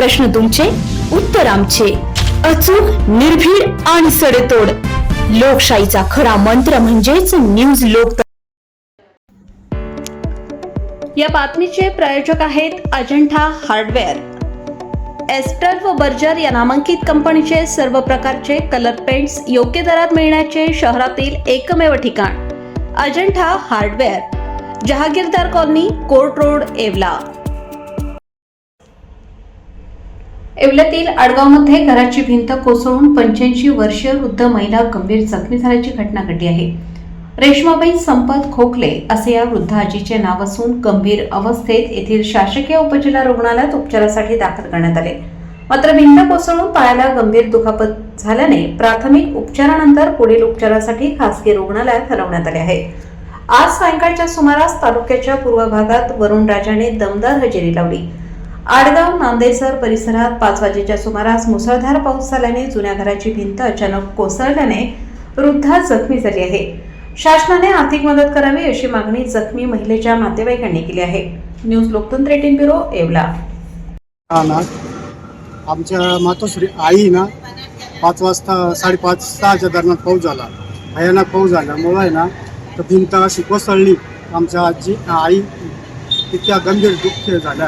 प्रश्न तुमचे, उत्तर आमचे. अचूक, निर्भीड आणि सडेतोड. लोकशाहीचा खरा मंत्र म्हणजेच न्यूज लोक. या बातमीचे प्रायोजक आहेत अजंठा हार्डवेअर. एस्टर व बर्जर या नामांकित कंपनीचे सर्व प्रकारचे कलर पेंट्स योग्य दरात मिळण्याचे शहरातील एकमेव ठिकाण Ajanta hardware, Jahagirdar colony, court road, Yeola. येवल्यातील आडगावमध्ये घराची भिंत कोसळून 85 वर्षीय वृद्ध महिला गंभीर जखमी झाल्याची घटना घडली आहे. रेश्माबाई संपत खोकले असे या वृद्ध आजीचे नाव असून गंभीर अवस्थेत येथील शासकीय उपजिल्हा रुग्णालयात उपचारासाठी दाखल करण्यात आले. मात्र भिंत कोसळून पायाला गंभीर दुखापत झाल्याने प्राथमिक उपचारानंतर पुढील उपचारासाठी खासगी रुग्णालयात हलवण्यात आले आहे. आज सायंकाळच्या सुमारास तालुक्याच्या पूर्व भागात वरुणराजाने दमदार हजेरी लावली. आडगाव नांदेसर परिसरात 5 वाजेच्या सुमारास मुसळधार पाऊस झाल्याने जुन्या घराची भिंत अचानक कोसळल्याने वृद्धा जखमी झाली आहे. शासनाने आर्थिक मदत करावी अशी मागणी जखमी महिलेच्या नातेवाईकांनी केली आहे. न्यूज लोकतंत्र 18 ब्युरो, येवला. आमच्या मातोश्री आई ना 5 वाजता 5:30-6च्या दरम्यान पाऊस झाला. भयानक पाऊस झाल्यामुळे आहे ना तर भिंत अशी कोसळली. आमच्या आई इतक्या गंभीर दुःख झाल्या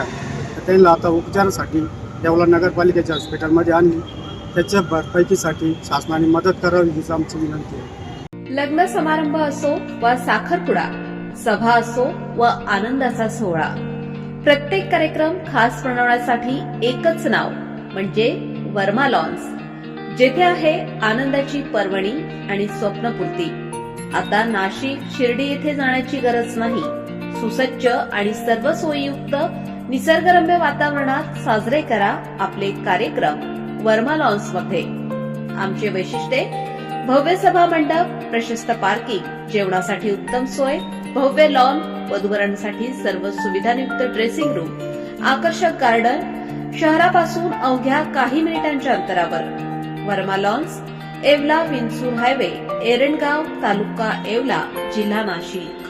तर त्यांना आता उपचारासाठी येवला नगरपालिकेच्या हॉस्पिटलमध्ये आणली. त्याच्या भरपाईसाठी शासनाने मदत करावी हीच आमची विनंती आहे. लग्न समारंभ असो वा साखरपुडा, सभा असो व आनंदाचा सोहळा, प्रत्येक कार्यक्रम खास बनवण्यासाठी एकच नाव म्हणजे वर्मा लॉन्स, जेथे आहे आनंदाची पर्वणी आणि स्वप्नपूर्ती. आता नाशिक, शिर्डी येथे जाण्याची गरज नाही. सुसज्ज आणि सर्व सोयीयुक्त निसर्गरम्य वातावरणात साजरे करा आपले कार्यक्रम वर्मा लॉन्स मध्ये. आमचे वैशिष्ट्ये: भव्य सभा मंडप, प्रशस्त पार्किंग, जेवणासाठी उत्तम सोय, भव्य लॉन, वधूवरांसाठी सर्व सुविधायुक्त ड्रेसिंग रूम, आकर्षक गार्डन, शहरापासून अवघ्या काही मिनिटांच्या अंतरावर. वर्मा लॉन्स, येवला विंचूर हायवे, एरंडगाव, तालुका येवला, जिल्हा नाशिक.